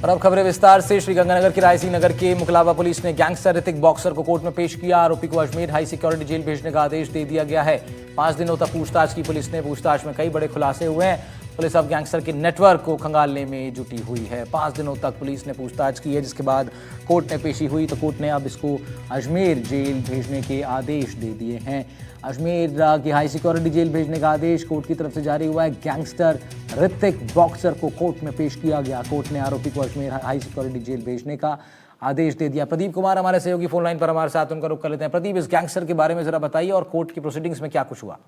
और अब खबरें विस्तार से। श्रीगंगानगर के रायसी नगर के मुकलावा पुलिस ने गैंगस्टर ऋतिक बॉक्सर को कोर्ट में पेश किया। आरोपी को अजमेर हाई सिक्योरिटी जेल भेजने का आदेश दे दिया गया है। 5 दिनों तक पूछताछ की पुलिस ने। पूछताछ में कई बड़े खुलासे हुए हैं। पुलिस अब गैंगस्टर के नेटवर्क को खंगालने में जुटी हुई है। 5 दिनों तक पुलिस ने पूछताछ की है, जिसके बाद कोर्ट में पेशी हुई तो कोर्ट ने अब इसको अजमेर जेल भेजने के आदेश दे दिए हैं। अजमेर की हाई सिक्योरिटी जेल भेजने का आदेश कोर्ट की तरफ से जारी हुआ है। गैंगस्टर ऋतिक बॉक्सर को कोर्ट में पेश किया गया। कोर्ट ने आरोपी को अजमेर हाई सिक्योरिटी जेल भेजने का आदेश दे दिया। प्रदीप कुमार हमारे सहयोगी फोन लाइन पर हमारे साथ, उनका रुख कर लेते हैं। प्रदीप, इस गैंगस्टर के बारे में जरा बताइए और कोर्ट की प्रोसीडिंग्स में क्या कुछ हुआ।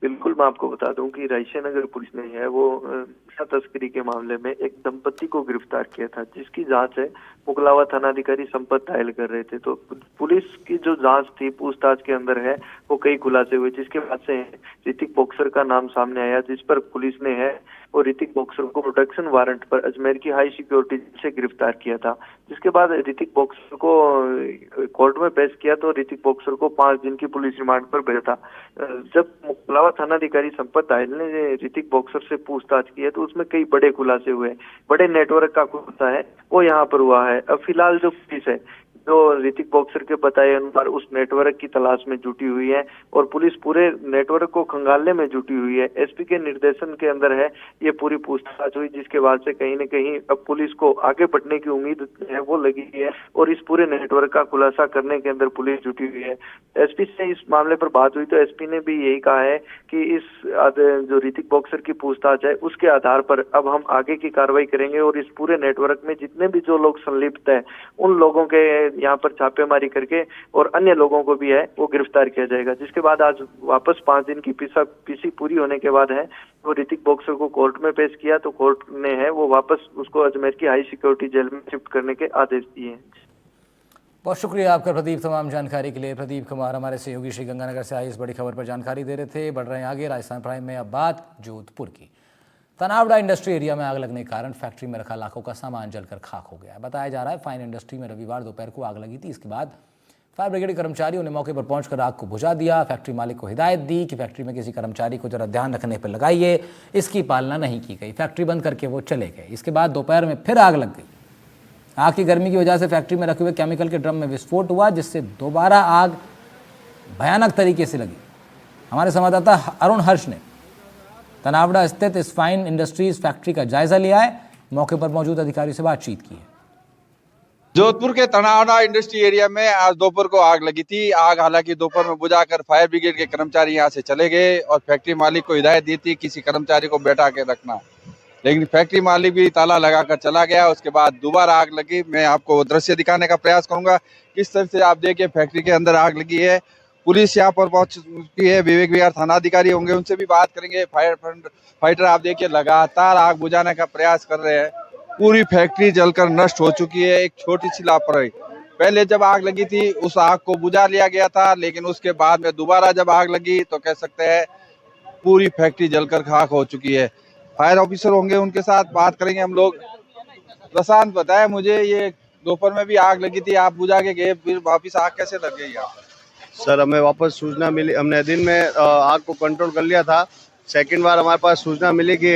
बिल्कुल, मैं आपको बता दूं कि रायसी नगर पुलिस ने है वो नशा तस्करी के मामले में एक दंपति को गिरफ्तार किया था, जिसकी जांच है मुकलावा थानाधिकारी संपत दायल कर रहे थे। तो पुलिस की जो जांच थी, पूछताछ के अंदर है वो कई खुलासे हुए, जिसके बाद से ऋतिक बॉक्सर का नाम सामने आया, जिस पर पुलिस ने है और ऋतिक बॉक्सर को प्रोटेक्शन वारंट पर अजमेर की हाई सिक्योरिटी से गिरफ्तार किया था। जिसके बाद ऋतिक बॉक्सर को कोर्ट में पेश किया तो ऋतिक बॉक्सर को 5 दिन की पुलिस रिमांड पर भेजा था। जब मुकलावा थानाधिकारी संपत दायल ने ऋतिक बॉक्सर से पूछताछ की है तो उसमें कई बड़े खुलासे हुए। बड़े नेटवर्क का खुलासा है वो यहाँ पर हुआ है। अब फिलहाल जो पुलिस है जो ऋतिक बॉक्सर के बताए अनुसार उस नेटवर्क की तलाश में जुटी हुई है और पुलिस पूरे नेटवर्क को खंगालने में जुटी हुई है। एसपी के निर्देशन के अंदर है ये पूरी पूछताछ हुई, जिसके बाद से कहीं न कहीं अब पुलिस को आगे बढ़ने की उम्मीद है वो लगी है और इस पूरे नेटवर्क का खुलासा करने के अंदर पुलिस जुटी हुई है। एसपी से इस मामले पर बात हुई तो एसपी ने भी यही कहा है कि इस जो ऋतिक बॉक्सर की पूछताछ है उसके आधार पर अब हम आगे की कार्रवाई करेंगे और इस पूरे नेटवर्क में जितने भी जो लोग संलिप्त है उन लोगों के यहाँ पर छापेमारी करके और अन्य लोगों को भी है वो गिरफ्तार किया जाएगा। जिसके बाद आज वापस 5 दिन की पीसी पूरी होने के बाद है वो ऋतिक बॉक्सर को कोर्ट में पेश किया तो कोर्ट ने है वो वापस उसको अजमेर की हाई सिक्योरिटी जेल में शिफ्ट करने के आदेश दिए हैं। बहुत शुक्रिया आपका प्रदीप, तमाम जानकारी के लिए। प्रदीप कुमार हमारे सहयोगी श्रीगंगानगर से आई इस बड़ी खबर पर जानकारी दे रहे थे। बढ़ रहे हैं आगे राजस्थान प्राइम में। अब बात जोधपुर की। तनावड़ा इंडस्ट्री एरिया में आग लगने के कारण फैक्ट्री में रखा लाखों का सामान जलकर खाक हो गया। बताया जा रहा है फाइन इंडस्ट्री में रविवार दोपहर को आग लगी थी। इसके बाद फायर ब्रिगेड कर्मचारियों ने मौके पर पहुंचकर आग को बुझा दिया। फैक्ट्री मालिक को हिदायत दी कि फैक्ट्री में किसी कर्मचारी को जरा ध्यान रखने पर लगाइए। इसकी पालना नहीं की गई। फैक्ट्री बंद करके वो चले गए। इसके बाद दोपहर में फिर आग लग गई। आग की गर्मी की वजह से फैक्ट्री में रखे हुए केमिकल के ड्रम में विस्फोट हुआ, जिससे दोबारा आग भयानक तरीके से लगी। हमारे संवाददाता अरुण हर्ष ने तनावड़ा स्थित इस फाइन इंडस्ट्रीज फैक्ट्री का जायजा लिया है। मौके पर मौजूद अधिकारियों से बातचीत की है। जोधपुर के तनावड़ा इंडस्ट्री एरिया में आज दोपहर को आग लगी थी। आग हालांकि दोपहर में बुझाकर फायर ब्रिगेड के कर्मचारी यहां से चले गए और फैक्ट्री मालिक को हिदायत दी थी किसी कर्मचारी को बैठा के रखना, लेकिन फैक्ट्री मालिक भी ताला लगाकर चला गया। उसके बाद दोबारा आग लगी। मैं आपको दृश्य दिखाने का प्रयास करूंगा किस तरह से आप देखिए फैक्ट्री के अंदर आग लगी है। पुलिस यहाँ पर पहुंच चुकी है। विवेक विहार थानाधिकारी होंगे, उनसे भी बात करेंगे। फाइटर आप देखिए लगातार आग बुझाने का प्रयास कर रहे हैं। पूरी फैक्ट्री जलकर नष्ट हो चुकी है। एक छोटी सी लापरवाही, पहले जब आग लगी थी उस आग को बुझा लिया गया था, लेकिन उसके बाद में दोबारा जब आग लगी तो कह सकते हैं पूरी फैक्ट्री जलकर खाक हो चुकी है। फायर ऑफिसर होंगे, उनके साथ बात करेंगे हम लोग। प्रशांत, बताया मुझे ये दोपहर में भी आग लगी थी, आप बुझा के गए, फिर वापिस आग कैसे लग गई आप? सर, हमें वापस सूचना मिली, हमने दिन में आग को कंट्रोल कर लिया था। सेकंड बार हमारे पास सूचना मिली कि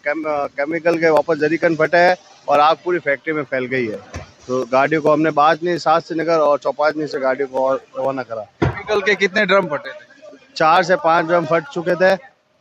केमिकल के वापस जरीकन फटे है और आग पूरी फैक्ट्री में फैल गई है। तो गाड़ियों को हमने बाजनी, शास्त्री नगर और चौपाजनी से गाड़ियों को रवाना करा। केमिकल के कितने ड्रम फटे थे? 4 से 5 ड्रम फट चुके थे,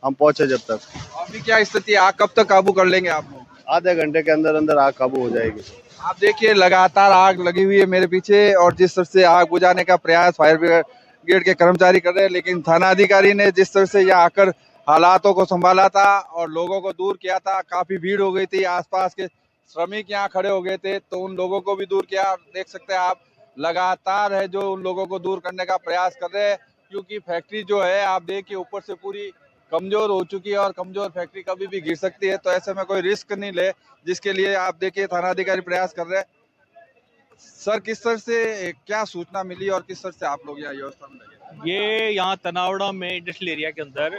हम पहुंचे जब तक। अभी क्या स्थिति, आग कब तक काबू कर लेंगे आप लोग? आधे घंटे के अंदर अंदर आग काबू हो जाएगी। आप देखिए लगातार आग लगी हुई है मेरे पीछे और जिस तरह से आग बुझाने का प्रयास फायर ब्रिगेड के कर्मचारी कर रहे हैं, लेकिन थानाधिकारी ने जिस तरह से यहाँ आकर हालातों को संभाला था और लोगों को दूर किया था। काफी भीड़ हो गई थी, आसपास के श्रमिक यहाँ खड़े हो गए थे तो उन लोगों को भी दूर किया। देख सकते हैं आप लगातार है जो उन लोगों को दूर करने का प्रयास कर रहे हैं, क्योंकि फैक्ट्री जो है आप देखिए ऊपर से पूरी कमजोर हो चुकी है और कमजोर फैक्ट्री कभी भी गिर सकती है। तो ऐसे में कोई रिस्क नहीं ले, जिसके लिए आप देखिए थानाधिकारी प्रयास कर रहे हैं। सर, किस तरह से क्या सूचना मिली और किस तरह से आप लोग यहाँ व्यवस्था में लगे? ये यहाँ तनावड़ा में इंडस्ट्रियल एरिया के अंदर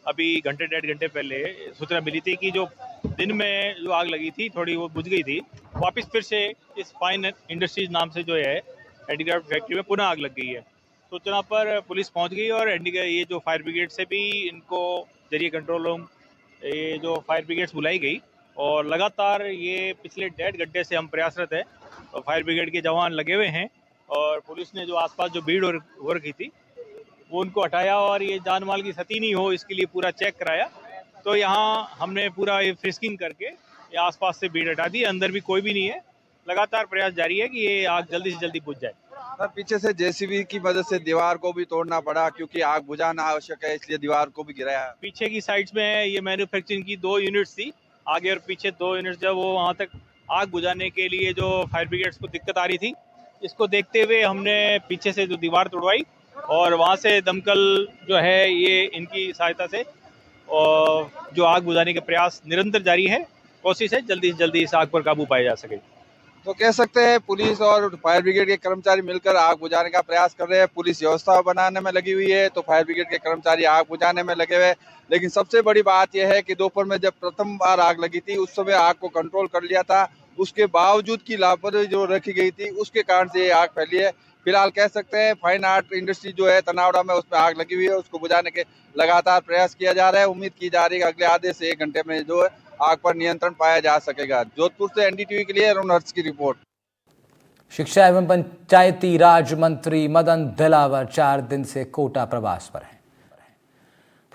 अभी घंटे 1.5 घंटे पहले सूचना मिली थी कि जो दिन में जो आग लगी थी थोड़ी वो बुझ गई थी। वापस फिर से इस फाइन इंडस्ट्रीज नाम से जो है हैंडीक्राफ्ट फैक्ट्री में पुनः आग लग गई है। सूचना पर पुलिस पहुंच गई और ये जो फायर ब्रिगेड से भी इनको जरिए कंट्रोल रूम ये जो फायर ब्रिगेड्स बुलाई गई और लगातार ये पिछले 1.5 घंटे से हम प्रयासरत हैं और फायर ब्रिगेड के जवान लगे हुए हैं और पुलिस ने जो आसपास जो भीड़ हो रखी थी वो उनको हटाया और ये जान माल की क्षति नहीं हो इसके लिए पूरा चेक कराया। तो यहाँ हमने पूरा ये फ्रिस्किंग करके ये आसपास से भीड़ हटा दी, अंदर भी कोई भी नहीं है। लगातार प्रयास जारी है कि ये आग जल्दी से जल्दी बुझ जाए। सर, पीछे से जेसीबी की मदद से दीवार को भी तोड़ना पड़ा क्योंकि आग बुझाना आवश्यक है, इसलिए दीवार को भी गिराया। पीछे की साइड्स में ये मैन्युफैक्चरिंग की 2 यूनिट्स थी, आगे और पीछे 2 यूनिट्स, जब वो वहाँ तक आग बुझाने के लिए जो फायर ब्रिगेड्स को दिक्कत आ रही थी, इसको देखते हुए हमने पीछे से जो दीवार तोड़वाई और वहाँ से दमकल जो है ये इनकी सहायता से और जो आग बुझाने के प्रयास निरंतर जारी है। कोशिश है जल्दी से जल्दी इस आग पर काबू पाया जा सके। तो कह सकते हैं पुलिस और फायर ब्रिगेड के कर्मचारी मिलकर आग बुझाने का प्रयास कर रहे हैं। पुलिस व्यवस्था बनाने में लगी हुई है तो फायर ब्रिगेड के कर्मचारी आग बुझाने में लगे हुए। लेकिन सबसे बड़ी बात यह है कि दोपहर में जब प्रथम बार आग लगी थी उस समय आग को कंट्रोल कर लिया था, उसके बावजूद की लापरवाही जो रखी गई थी उसके कारण से ये आग फैली है। फिलहाल कह सकते हैं फाइन आर्ट इंडस्ट्री जो है तनावड़ा में उसमें आग लगी हुई है, उसको बुझाने के लगातार प्रयास किया जा रहा है। उम्मीद की जा रही है कि अगले आधे से 1 घंटे में जो है आग पर नियंत्रण पाया जा सकेगा। जोधपुर से एनडीटीवी के लिए अरुण हर्ष की रिपोर्ट। शिक्षा एवं पंचायती राज मंत्री मदन दिलावर 4 दिन से कोटा प्रवास पर हैं।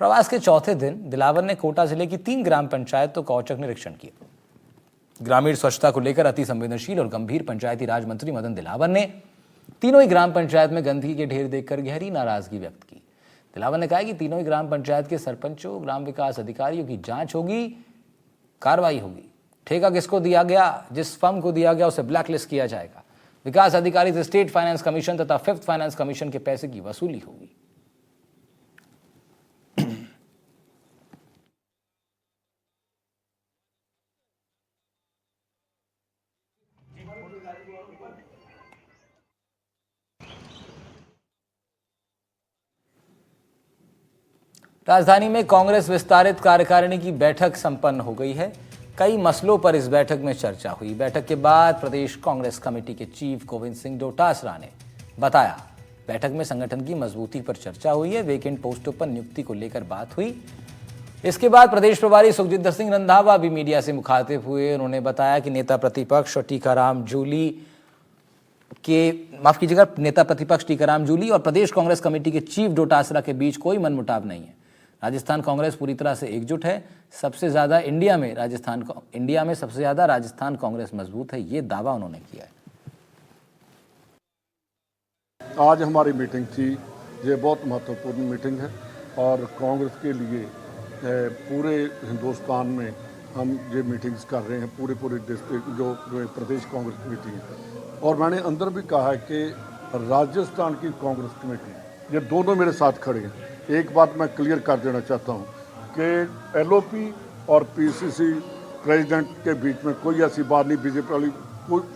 प्रवास के चौथे दिन दिलावर ने कोटा जिले की 3 ग्राम पंचायतों का औचक निरीक्षण किया। ग्रामीण स्वच्छता को लेकर अति संवेदनशील और गंभीर पंचायती राज मंत्री मदन दिलावर ने तीनों ही ग्राम पंचायत में गंदगी के ढेर देखकर गहरी नाराजगी व्यक्त की। दिलावर ने कहा कि तीनों ही ग्राम पंचायत के सरपंचों, ग्राम विकास अधिकारियों की जांच होगी, कार्रवाई होगी। ठेका किसको दिया गया, जिस फर्म को दिया गया उसे ब्लैकलिस्ट किया जाएगा। विकास अधिकारी से स्टेट फाइनेंस कमीशन तथा 5th फाइनेंस कमीशन के पैसे की वसूली होगी। राजधानी में कांग्रेस विस्तारित कार्यकारिणी की बैठक संपन्न हो गई है। कई मसलों पर इस बैठक में चर्चा हुई। बैठक के बाद प्रदेश कांग्रेस कमेटी के चीफ गोविंद सिंह डोटासरा ने बताया, बैठक में संगठन की मजबूती पर चर्चा हुई है। वेकेंट पोस्टों पर नियुक्ति को लेकर बात हुई। इसके बाद प्रदेश प्रभारी सुखजिंदर सिंह रंधावा भी मीडिया से मुखातिब हुए। उन्होंने बताया कि नेता प्रतिपक्ष टीकाराम जूली और प्रदेश कांग्रेस कमेटी के चीफ डोटासरा के बीच कोई मनमुटाव नहीं है। राजस्थान कांग्रेस पूरी तरह से एकजुट है। सबसे ज्यादा इंडिया में सबसे ज्यादा राजस्थान कांग्रेस मजबूत है, ये दावा उन्होंने किया है। आज हमारी मीटिंग थी, ये बहुत महत्वपूर्ण मीटिंग है और कांग्रेस के लिए पूरे हिंदुस्तान में हम ये मीटिंग्स कर रहे हैं। पूरे डिस्ट्रिक्ट जो प्रदेश कांग्रेस कमेटी है और मैंने अंदर भी कहा है कि राजस्थान की कांग्रेस कमेटी, ये दोनों मेरे साथ खड़े हैं। एक बात मैं क्लियर कर देना चाहता हूँ कि एलओपी और पीसीसी प्रेसिडेंट के बीच में कोई ऐसी बात नहीं। बीजेपी वाली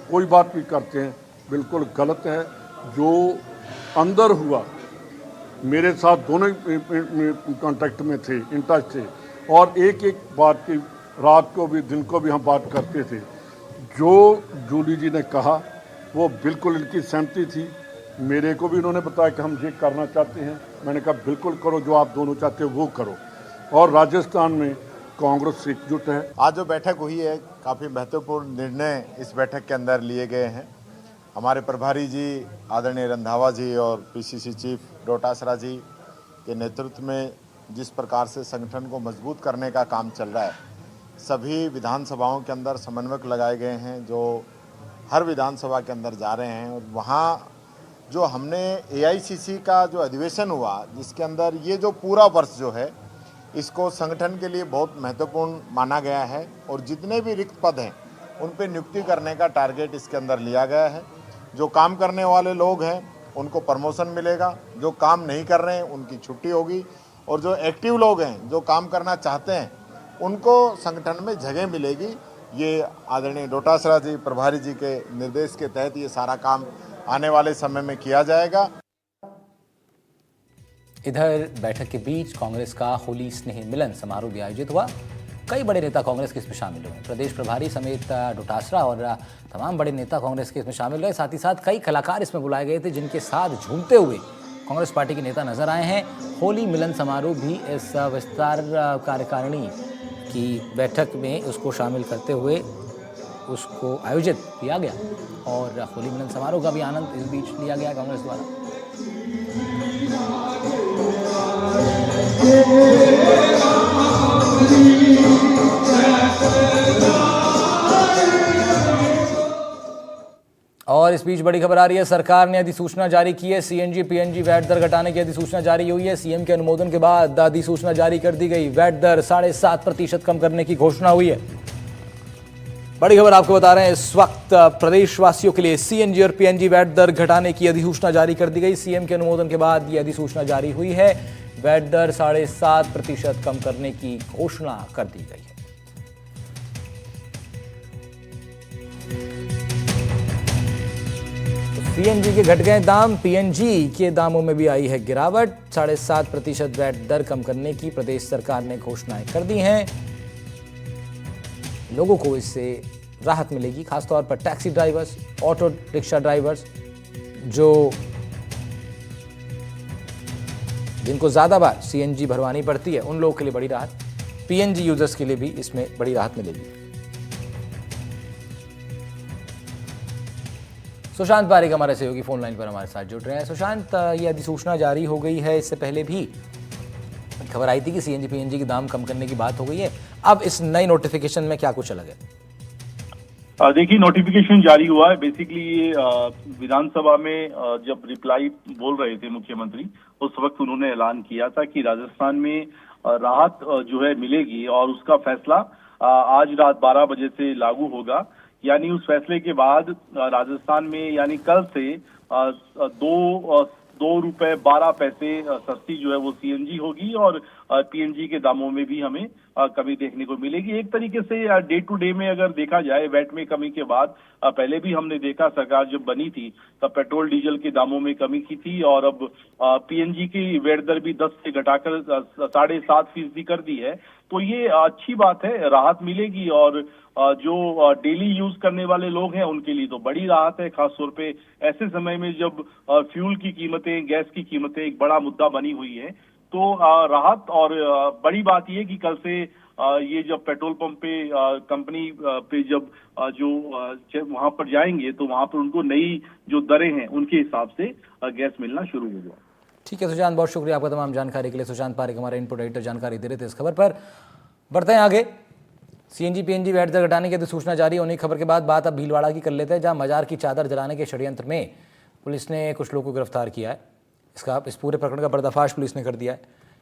कोई बात भी करते हैं, बिल्कुल गलत है। जो अंदर हुआ, मेरे साथ दोनों कांटेक्ट में थे, इन टच थे और एक बात की रात को भी दिन को भी हम बात करते थे। जो जूली जी ने कहा वो बिल्कुल इनकी सहमति थी। मेरे को भी उन्होंने बताया कि हम ये करना चाहते हैं। मैंने कहा बिल्कुल करो, जो आप दोनों चाहते हो वो करो। और राजस्थान में कांग्रेस एकजुट है। आज जो बैठक हुई है, काफ़ी महत्वपूर्ण निर्णय इस बैठक के अंदर लिए गए हैं। हमारे प्रभारी जी आदरणीय रंधावा जी और पीसीसी चीफ डोटासरा जी के नेतृत्व में जिस प्रकार से संगठन को मजबूत करने का काम चल रहा है, सभी विधानसभाओं के अंदर समन्वयक लगाए गए हैं जो हर विधानसभा के अंदर जा रहे हैं। और वहाँ जो हमने एआईसीसी का जो अधिवेशन हुआ, जिसके अंदर ये जो पूरा वर्ष जो है इसको संगठन के लिए बहुत महत्वपूर्ण माना गया है और जितने भी रिक्त पद हैं उन पर नियुक्ति करने का टारगेट इसके अंदर लिया गया है। जो काम करने वाले लोग हैं उनको प्रमोशन मिलेगा, जो काम नहीं कर रहे हैं उनकी छुट्टी होगी और जो एक्टिव लोग हैं, जो काम करना चाहते हैं, उनको संगठन में जगह मिलेगी। ये आदरणीय डोटासरा जी प्रभारी जी के निर्देश के तहत ये सारा काम आने वाले समय में किया जाएगा। इधर बैठक के बीच कांग्रेस का होली स्नेह मिलन समारोह भी आयोजित हुआ। कई बड़े नेता कांग्रेस के इसमें शामिल हुए। प्रदेश प्रभारी समेत डोटासरा और तमाम बड़े नेता कांग्रेस के इसमें शामिल हुए। साथ ही साथ कई कलाकार इसमें बुलाए गए थे जिनके साथ झूमते हुए कांग्रेस पार्टी के नेता नजर आए हैं। होली मिलन समारोह भी इस विस्तार कार्यकारिणी की बैठक में उसको शामिल करते हुए उसको आयोजित किया गया और होली मिलन समारोह का भी आनंद इस बीच लिया गया कांग्रेस द्वारा। और इस बीच बड़ी खबर आ रही है, सरकार ने अधिसूचना जारी की है। सीएनजी पीएनजी वैट दर घटाने की अधिसूचना जारी हुई है। सीएम के अनुमोदन के बाद अधिसूचना जारी कर दी गई। वैट दर 7.5% कम करने की घोषणा हुई है। बड़ी खबर आपको बता रहे हैं, इस वक्त प्रदेशवासियों के लिए सीएनजी और पीएनजी वैट दर घटाने की अधिसूचना जारी कर दी गई। सीएम के अनुमोदन के बाद यह अधिसूचना जारी हुई है। वैट दर 7.5% कम करने की घोषणा कर दी गई है। सीएनजी के घट गए दाम, पीएनजी के दामों में भी आई है गिरावट। 7.5% वैट दर कम करने की प्रदेश सरकार ने घोषणाएं कर दी हैं। लोगों को इससे राहत मिलेगी, खासतौर पर taxi drivers, auto rickshaw drivers जिनको ज्यादा बार सीएनजी भरवानी पड़ती है, उन लोगों के लिए बड़ी राहत। पीएनजी यूजर्स के लिए भी इसमें बड़ी राहत मिलेगी। सुशांत पारेख हमारे सहयोगी फोन लाइन पर हमारे साथ जुड़ रहे हैं। सुशांत, ये अधिसूचना जारी हो गई है, इससे पहले भी खबर आई थी कि सीएनजी पीएनजी के दाम कम करने की बात हो गई है। अब इस नई नोटिफिकेशन में क्या कुछ अलग है? देखिए, नोटिफिकेशन जारी हुआ है। बेसिकली ये विधानसभा में जब रिप्लाई बोल रहे थे मुख्यमंत्री, उस वक्त उन्होंने ऐलान किया था कि राजस्थान में राहत जो है मिलेगी और उसका फैसला आज रात 12 बजे से लागू होगा। यानी उस फैसले के बाद राजस्थान में यानी कल से 2 रुपए 12 पैसे सस्ती जो है वो सीएनजी होगी और पीएनजी के दामों में भी हमें कमी देखने को मिलेगी। एक तरीके से डे टू डे में अगर देखा जाए, वैट में कमी के बाद पहले भी हमने देखा, सरकार जब बनी थी तब पेट्रोल डीजल के दामों में कमी की थी और अब पीएनजी की वैट दर भी 10 से घटाकर 7.5% कर दी है। तो ये अच्छी बात है, राहत मिलेगी और जो डेली यूज करने वाले लोग हैं उनके लिए तो बड़ी राहत है, खासतौर पे ऐसे समय में जब फ्यूल की कीमतें, गैस की कीमतें एक बड़ा मुद्दा बनी हुई है। तो राहत और बड़ी बात ये कि कल से ये जब पेट्रोल पंप पे कंपनी पे जब वहां पर जाएंगे तो वहां पर उनको नई जो दरें हैं उनके हिसाब से गैस मिलना शुरू होगा। ठीक है सुशांत, बहुत शुक्रिया आपका तमाम जानकारी के लिए। सुशांत पारेख हमारे इनपुट एडिटर जानकारी दे रहे थे इस खबर पर। बढ़ते हैं आगे। सीएनजी पीएनजी वैट दर घटाने की अधिसूचना जारी होने की खबर के बाद बात अब भीलवाड़ा की कर लेते हैं, जहां मजार की चादर जलाने के षड्यंत्र में पुलिस ने कुछ लोगों को गिरफ्तार किया है। इस पूरे प्रकरण का पर्दाफाश पुलिस ने कर दिया है।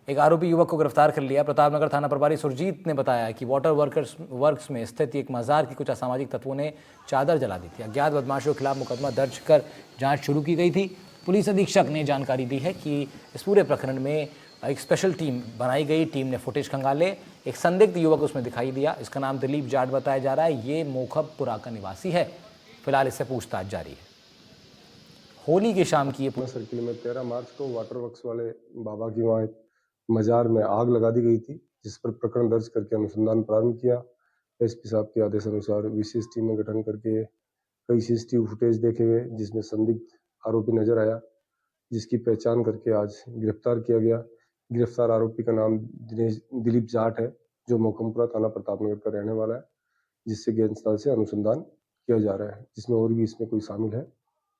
एक आरोपी युवक को गिरफ्तार कर लिया। प्रतापनगर थाना प्रभारी सुरजीत ने बताया कि वाटर वर्क्स में स्थित एक मजार की कुछ असामाजिक तत्वों ने चादर जला दी थी। अज्ञात बदमाशों के खिलाफ मुकदमा दर्ज कर जांच शुरू की गई थी। पुलिस अधीक्षक ने जानकारी दी है कि इस पूरे प्रकरण में एक स्पेशल टीम बनाई गई। टीम ने फुटेज खंगाले। एक संदिग्ध युवक उसमें दिखाई दिया। इसका नाम दिलीप जाट बताया जा रहा है। ये मोखबपुरा का निवासी है। फिलहाल इससे पूछताछ जारी है। होली की शाम की ये सर्किल में 13 मार्च को वाटर वर्क्स वाले बाबा की वहाँ एक मजार में आग लगा दी गई थी, जिस पर प्रकरण दर्ज करके अनुसंधान प्रारंभ किया। एसपी साहब के आदेश अनुसार विशेष टीम में गठन करके कई सीसीटीवी फुटेज देखे गए, जिसमें संदिग्ध आरोपी नजर आया, जिसकी पहचान करके आज गिरफ्तार किया गया। गिरफ्तार आरोपी का नाम दिलीप जाट है, जो मोकमपुरा थाना प्रतापनगर का रहने वाला है, जिससे गेंदस्थल से अनुसंधान किया जा रहा है। जिसमें और भी इसमें कोई शामिल है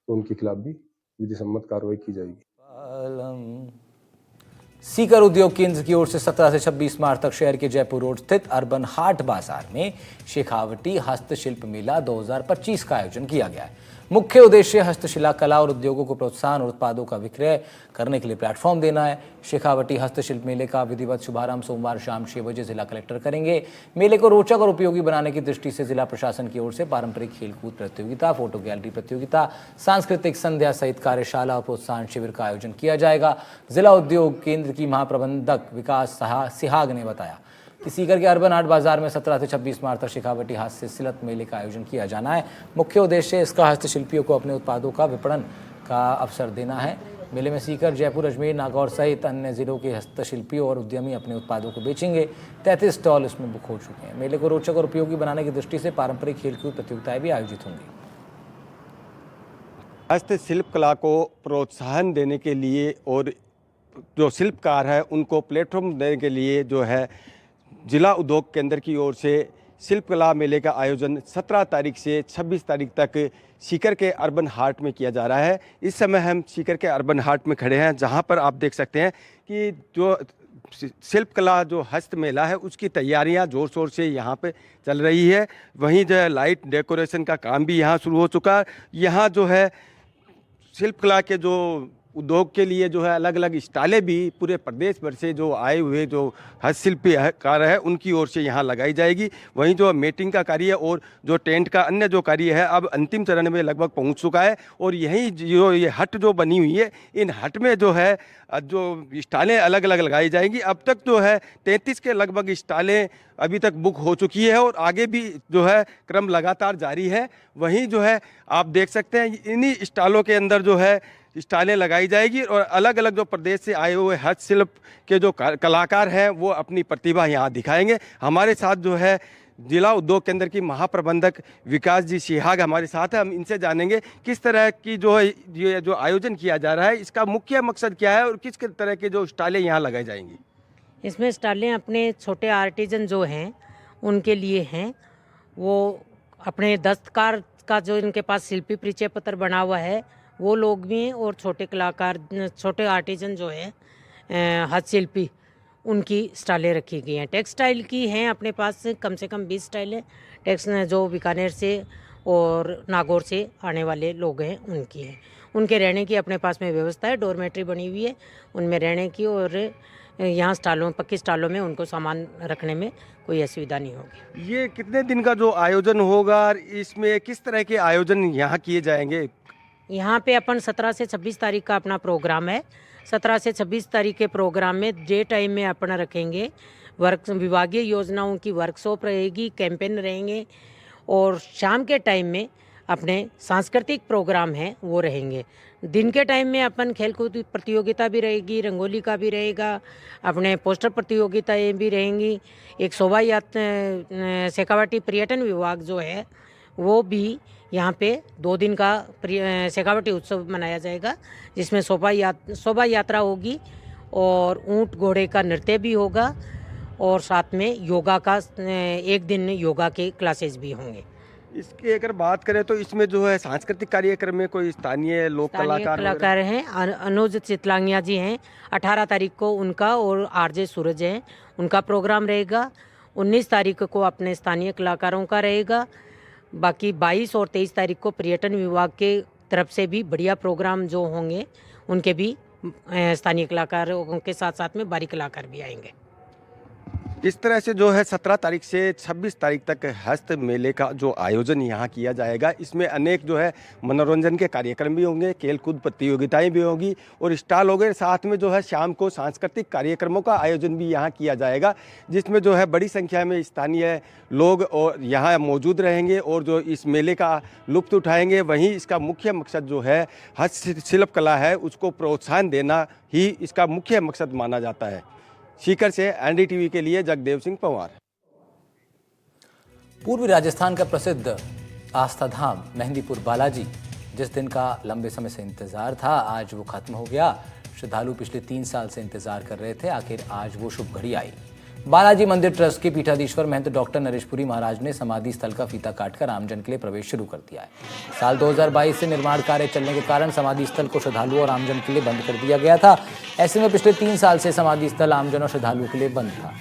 तो उनके खिलाफ भी विधि सम्मत कार्रवाई की जाएगी। सीकर उद्योग केंद्र की ओर से 17 से 26 मार्च तक शहर के जयपुर रोड स्थित अर्बन हाट बाजार में शेखावटी हस्तशिल्प मेला 2025 का आयोजन किया गया है। मुख्य उद्देश्य हस्तशिला कला और उद्योगों को प्रोत्साहन और उत्पादों का विक्रय करने के लिए प्लेटफॉर्म देना है। शेखावटी हस्तशिल्प मेले का विधिवत शुभारंभ सोमवार शाम 6 बजे जिला कलेक्टर करेंगे। मेले को रोचक और उपयोगी बनाने की दृष्टि से जिला प्रशासन की ओर से पारंपरिक खेलकूद प्रतियोगिता, फोटो गैलरी प्रतियोगिता, सांस्कृतिक संध्या सहित कार्यशाला और प्रोत्साहन शिविर का आयोजन किया जाएगा। जिला उद्योग केंद्र की महाप्रबंधक विकास सिहाग ने बताया कि सीकर के अर्बन हाट बाजार में 17 से 26 मार्च तक शेखावटी हस्तशिल्प मेले का आयोजन किया जाना है। मुख्य उद्देश्य इसका हस्तशिल्पियों को अपने उत्पादों का विपणन का अवसर देना है। मेले में सीकर, जयपुर, अजमेर, नागौर सहित अन्य जिलों के हस्तशिल्पियों और उद्यमी अपने उत्पादों को बेचेंगे। 33 स्टॉल इसमें बुक हो चुके हैं। मेले को रोचक और उपयोगी बनाने की दृष्टि से पारंपरिक खेलकूद प्रतियोगिताएं भी आयोजित होंगी। हस्तशिल्प कला को प्रोत्साहन देने के लिए और जो शिल्पकार है उनको प्लेटफॉर्म देने के लिए जो है जिला उद्योग केंद्र की ओर से शिल्पकला मेले का आयोजन 17 तारीख से 26 तारीख तक सीकर के अर्बन हाट में किया जा रहा है। इस समय हम सीकर के अर्बन हाट में खड़े हैं, जहां पर आप देख सकते हैं कि जो शिल्पकला जो हस्त मेला है उसकी तैयारियां जोर शोर से यहाँ पे चल रही है। वहीं जो है लाइट डेकोरेशन का काम भी यहाँ शुरू हो चुका है। यहाँ जो है शिल्पकला के जो उद्योग के लिए जो है अलग अलग स्टालें भी पूरे प्रदेश भर से जो आए हुए जो हस्तशिल्पकार है उनकी ओर से यहाँ लगाई जाएगी। वहीं जो मेटिंग का कार्य और जो टेंट का अन्य जो कार्य है अब अंतिम चरण में लगभग पहुँच चुका है। और यही जो ये हट जो बनी हुई है, इन हट में जो है जो स्टालें अलग अलग लगाई जाएंगी। अब तक जो है 33 के लगभग स्टालें अभी तक बुक हो चुकी है और आगे भी जो है क्रम लगातार जारी है। वहीं जो है आप देख सकते हैं इन्हीं स्टालों के अंदर जो है स्टालें लगाई जाएगी और अलग अलग जो प्रदेश से आए हुए हस्तशिल्प के जो कलाकार हैं वो अपनी प्रतिभा यहाँ दिखाएंगे। हमारे साथ जो है जिला उद्योग केंद्र की महाप्रबंधक विकास जी सिहाग हमारे साथ है। हम इनसे जानेंगे किस तरह की जो है ये जो आयोजन किया जा रहा है इसका मुख्य मकसद क्या है और किस तरह के जो स्टालें यहाँ लगाई जाएंगी। इसमें स्टालें अपने छोटे आर्टिजन जो हैं उनके लिए हैं। वो अपने दस्तकार का जो इनके पास शिल्पी परिचय पत्र बना हुआ है वो लोग भी हैं और छोटे कलाकार छोटे आर्टिजन जो है हस्तशिल्पी उनकी स्टालें रखी गई हैं। टेक्सटाइल की हैं अपने पास कम से कम 20 स्टाइलें जो बीकानेर से और नागौर से आने वाले लोग हैं उनकी है। उनके रहने की अपने पास में व्यवस्था है, डोरमेट्री बनी हुई है उनमें रहने की और यहाँ स्टालों पक्की स्टालों में उनको सामान रखने में कोई असुविधा नहीं होगी। ये कितने दिन का जो आयोजन होगा और इसमें किस तरह के आयोजन यहाँ किए जाएंगे? यहाँ पे अपन 17 से 26 तारीख का अपना प्रोग्राम है। 17 से 26 तारीख के प्रोग्राम में डे टाइम में अपना रखेंगे विभागीय योजनाओं की वर्कशॉप रहेगी, कैंपेन रहेंगे और शाम के टाइम में अपने सांस्कृतिक प्रोग्राम हैं वो रहेंगे। दिन के टाइम में अपन खेलकूद प्रतियोगिता भी रहेगी, रंगोली का भी रहेगा, अपने पोस्टर प्रतियोगिताएं भी रहेंगी। एक शोभा यात्रा शेखावाटी पर्यटन विभाग जो है वो भी यहाँ पे 2 दिन का शेखावाटी उत्सव मनाया जाएगा, जिसमें शोभा यात्रा होगी और ऊंट घोड़े का नृत्य भी होगा और साथ में योगा का 1 दिन योगा के क्लासेस भी होंगे। इसकी अगर बात करें तो इसमें जो है सांस्कृतिक कार्यक्रम में कोई स्थानीय लोक कलाकार हैं। अनुज चितलांगिया जी हैं, 18 तारीख को उनका और आरजे सूरज हैं उनका प्रोग्राम रहेगा। 19 तारीख को अपने स्थानीय कलाकारों का रहेगा। बाकी 22 और 23 तारीख को पर्यटन विभाग के तरफ से भी बढ़िया प्रोग्राम जो होंगे उनके भी स्थानीय कलाकारों के साथ साथ में बाहरी कलाकार भी आएंगे। इस तरह से जो है 17 तारीख से 26 तारीख तक हस्त मेले का जो आयोजन यहाँ किया जाएगा, इसमें अनेक जो है मनोरंजन के कार्यक्रम भी होंगे, खेलकूद प्रतियोगिताएं भी होंगी और स्टॉल होंगे। साथ में जो है शाम को सांस्कृतिक कार्यक्रमों का आयोजन भी यहाँ किया जाएगा, जिसमें जो है बड़ी संख्या में स्थानीय लोग और यहाँ मौजूद रहेंगे और जो इस मेले का लुत्फ उठाएंगे। वहीं इसका मुख्य मकसद जो है हस्तशिल्प कला है उसको प्रोत्साहन देना ही इसका मुख्य मकसद माना जाता है। सीकर से एनडीटीवी के लिए जगदेव सिंह पंवार। पूर्वी राजस्थान का प्रसिद्ध आस्था धाम मेहंदीपुर बालाजी, जिस दिन का लंबे समय से इंतजार था, आज वो खत्म हो गया। श्रद्धालु पिछले 3 साल से इंतजार कर रहे थे, आखिर आज वो शुभ घड़ी आई। बालाजी मंदिर ट्रस्ट के पीठाधीश्वर महंत डॉक्टर नरेशपुरी महाराज ने समाधि स्थल का फीता काटकर आमजन के लिए प्रवेश शुरू कर दिया है। साल 2022 से निर्माण कार्य चलने के कारण समाधि स्थल को श्रद्धालुओं और आमजन के लिए बंद कर दिया गया था। ऐसे में पिछले 3 साल से समाधि स्थल आमजन और श्रद्धालुओं के लिए बंद था।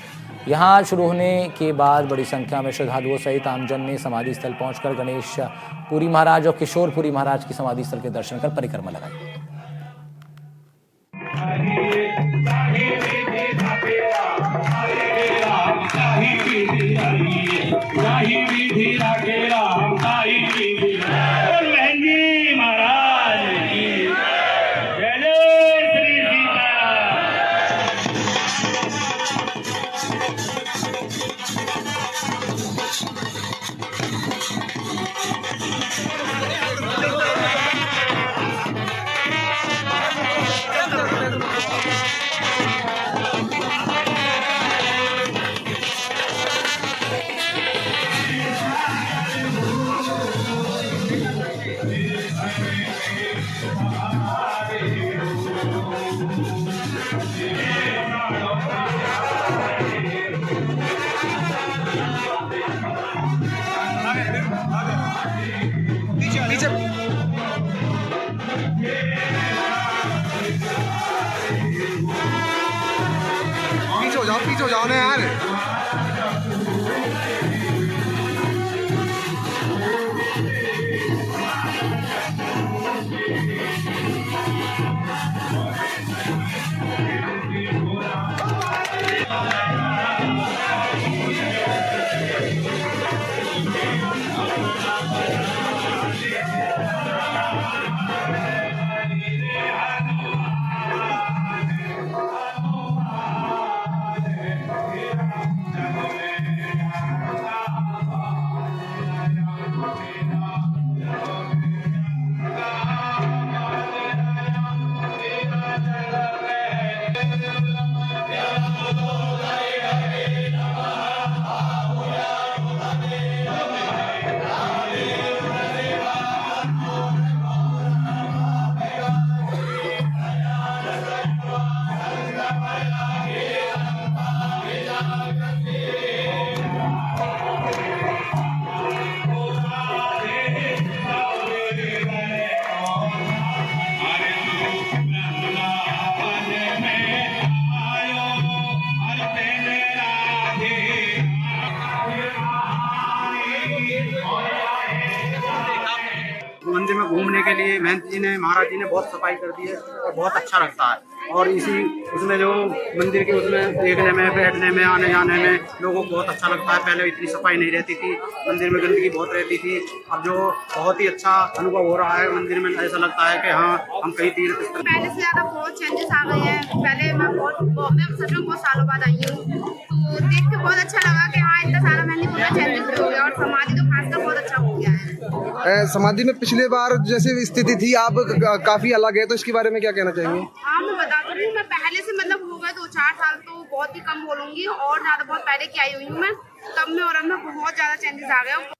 यहाँ शुरू होने के बाद बड़ी संख्या में श्रद्धालुओं सहित आमजन ने समाधि स्थल पहुंचकर गणेश पुरी महाराज और किशोर पुरी महाराज की समाधि स्थल के दर्शन कर परिक्रमा लगाई। हो जाओ ना यार। मंदिर में घूमने के लिए महंत जी ने, महाराज जी ने बहुत सफाई कर दी है और बहुत अच्छा लगता है। और इसी उसमें जो मंदिर के उसमें देखने में, बैठने में, आने जाने में लोगों को बहुत अच्छा लगता है। पहले इतनी सफाई नहीं रहती थी, मंदिर में गंदगी बहुत रहती थी। अब जो बहुत ही अच्छा अनुभव हो रहा है मंदिर में, ऐसा लगता है कि हाँ हम कहीं तीर्थ स्थल। पहले से ज्यादा बहुत चेंजेस आ गए हैं। पहले मैं सच में बहुत सालों बाद आई हूँ, तो देख के बहुत अच्छा लगा कि हाँ इतना सारा मैंने पूरा चेंजेस हो गया। और समाधि तो खासकर बहुत अच्छा हो गया है। समाधि में पिछले बार जैसे स्थिति थी, आप काफी अलग है, तो इसके बारे में क्या कहना चाहेंगे? हाँ मैं बता दूँ, मैं पहले से मतलब हो गए 2-4 साल तो बहुत ही कम बोलूंगी, और ज्यादा बहुत पहले की आई हुई हूँ मैं, तब में और अब में बहुत ज्यादा चेंजेस आ गया।